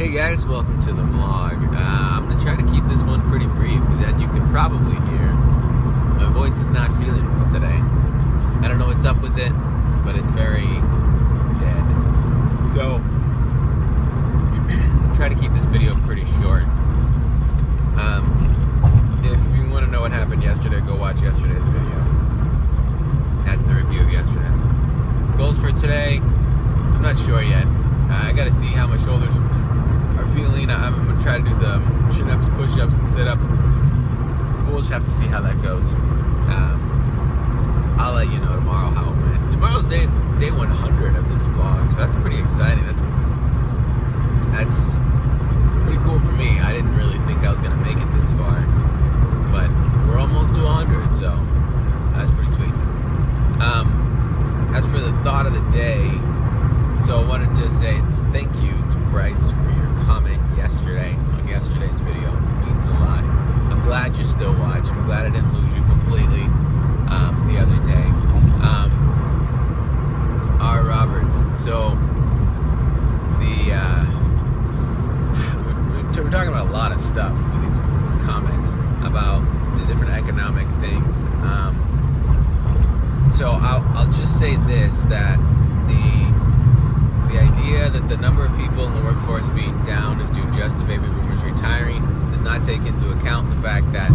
Hey guys, welcome to the vlog. I'm going to try to keep this one pretty brief because as you can probably hear, my voice is not feeling well today. I don't know what's up with it, but it's very dead. So, try to keep this video pretty short. If you want to know what happened yesterday, go watch yesterday's video. That's the review of yesterday. Goals for today, I'm not sure yet. I got to see how my shoulders are feeling. I'm going to try to do some chin-ups, push-ups, and sit-ups. We'll just have to see how that goes. I'll let you know tomorrow how it went. Tomorrow's day 100 of this vlog, so that's pretty exciting. That's pretty cool for me. I didn't really think I was going to make it this far, but we're almost to 100, so that's pretty sweet. As for the thought of the day, so I wanted to say thank you to Bryce for your comment yesterday on yesterday's video. It means a lot. I'm glad you're still watching. I'm glad I didn't lose you completely the other day. R. Roberts. So we're talking about a lot of stuff with these comments about the different economic things. So I'll just say this, that the idea that the number of people in the workforce being down is due just to baby boomers retiring does not take into account the fact that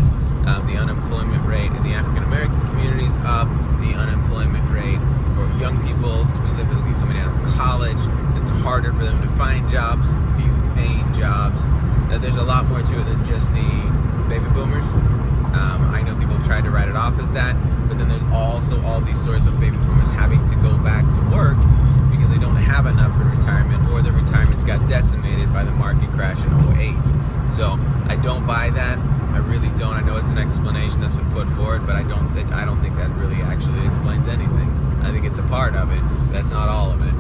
the unemployment rate in the African American community is up, the unemployment rate for young people, specifically coming out of college, it's harder for them to find jobs, decent paying jobs, that there's a lot more to it than just the baby boomers. I know people have tried to write it off as that, but then there's also all these stories about baby boomers having to go back to work because they don't have enough for retirement, or their retirements got decimated by the market crash in 2008. So I don't buy that. I really don't. I know it's an explanation that's been put forward, but I don't think that really actually explains anything. I think it's a part of it. That's not all of it.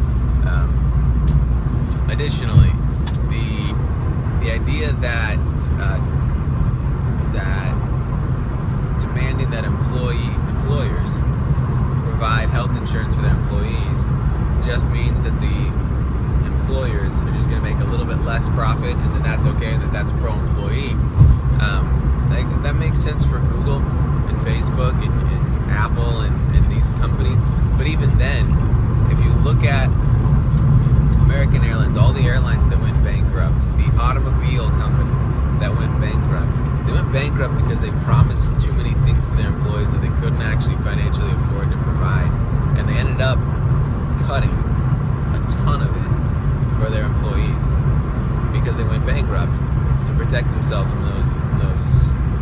Additionally, the idea that demanding that employers provide health insurance for their employees just means that the employers are just going to make a little bit less profit, and then that's okay, and that's pro-employee. That makes sense for Google and Facebook and Apple and these companies, but even then, if you look at American Airlines, all the airlines that went bankrupt, the automobile companies that went bankrupt, they went bankrupt because they promised too many things to their employees that they couldn't actually financially afford to provide, and they ended up cutting a ton of it for their employees because they went bankrupt to protect themselves from those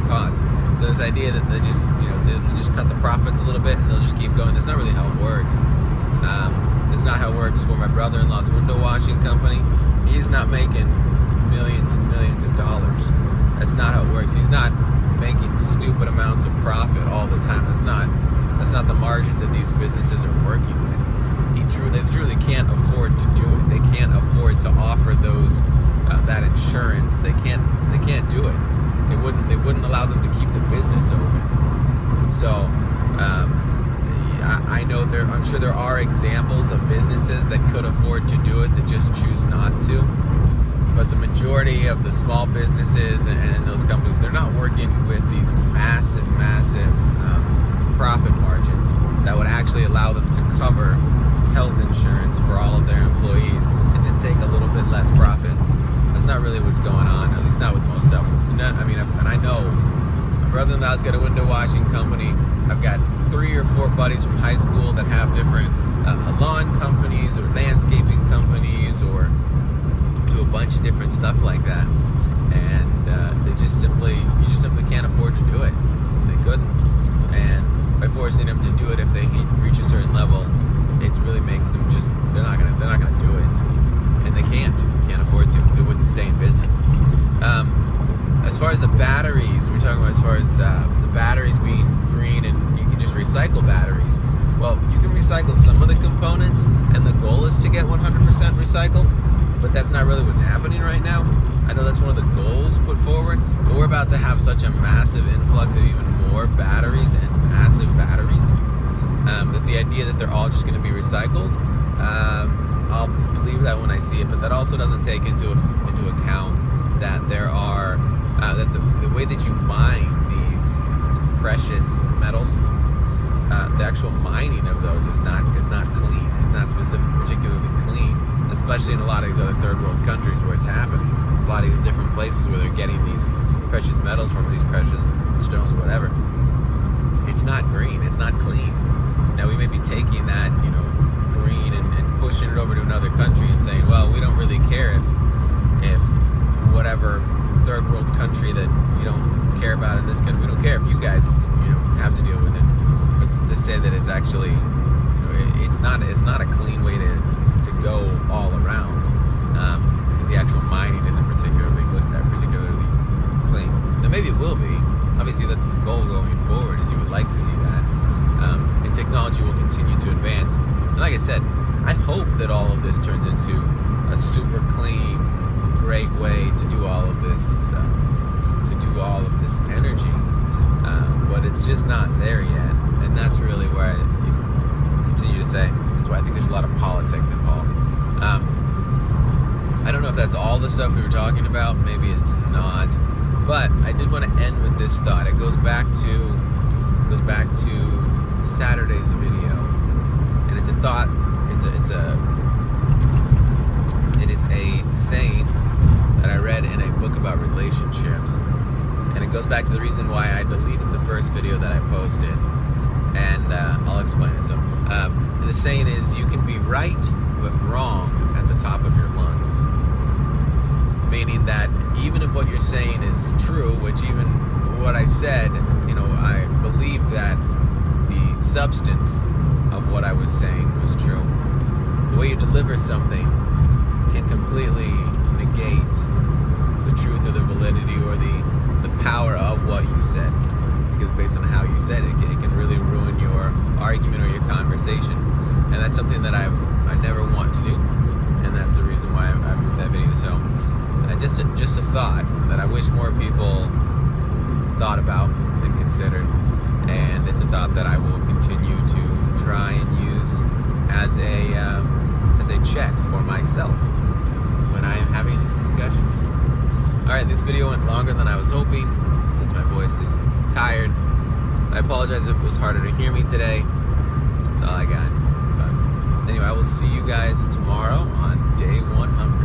costs. So this idea that they'll just cut the profits a little bit and they'll just keep going, that's not really how it works. That's not how it works for my brother-in-law's window washing company. He's not making millions and millions of dollars. That's not how it works. He's not making stupid amounts of profit all the time. That's not the margins that these businesses are working with. They truly can't afford to do it. They can't afford to offer those that insurance. They can't do it. They wouldn't allow them to keep the business open. So I know I'm sure there are examples of businesses that could afford to do it that just choose not to. But the majority of the small businesses and those companies, they're not working with these massive profit margins that would actually allow them to cover health insurance for all of their employees and just take a little bit less profit. That's not really what's going on, at least not with most of them. And I know my brother-in-law's got a window washing company. I've got 3 or 4 buddies from high school that have different lawn companies or landscaping companies or do a bunch of different stuff like that, and you just simply can't afford to do it. They couldn't, and by forcing them to do it, if they reach a certain level, it really makes them they're not gonna do it, and they can't afford to. They wouldn't stay in business. As far as the batteries, we're talking about as far as the batteries being green and you can just recycle batteries. Well, you can recycle some of the components, and the goal is to get 100% recycled, but that's not really what's happening right now. I know that's one of the goals put forward, but we're about to have such a massive influx of even more batteries and massive batteries that the idea that they're all just going to be recycled, I'll believe that when I see it, but that also doesn't take into account that there are that the way that you mine these precious metals, the actual mining of those is not clean. It's not particularly clean, especially in a lot of these other third world countries where it's happening. A lot of these different places where they're getting these precious metals from, these precious stones, whatever. It's not green. It's not clean. Now we may be taking that, green and pushing it over to another country and saying, well, we don't really care if whatever third world country that we don't care about in this country, we don't care if you guys, have to deal with it. But to say that it's actually, it's not a clean way to go all around, because the actual mining isn't particularly clean. Now maybe it will be. Obviously, that's the goal going forward, is you would like to see that. And technology will continue to advance. And like I said, I hope that all of this turns into a super clean, great way to do all of this, energy. But it's just not there yet. And that's really where I continue to say, that's why I think there's a lot of politics involved. I don't know if that's all the stuff we were talking about. Maybe it's not. But I did want to end with this thought. It goes back to Saturday's video, and it's a thought. It is a saying that I read in a book about relationships, and it goes back to the reason why I deleted the first video that I posted, and I'll explain it. So the saying is, you can be right but wrong at the top of your lungs. Meaning that even if what you're saying is true, which even what I said, I believe that the substance of what I was saying was true. The way you deliver something can completely negate the truth or the validity or the power of what you said. Because based on how you said it, it can really ruin your argument or your conversation. And that's something that I never want to do. And that's the reason why I moved that video. So just a thought that I wish more people thought about and considered, and it's a thought that I will continue to try and use as a check for myself when I am having these discussions. Alright, this video went longer than I was hoping since my voice is tired. I apologize if it was harder to hear me today. That's all I got. But anyway, I will see you guys tomorrow on day 100.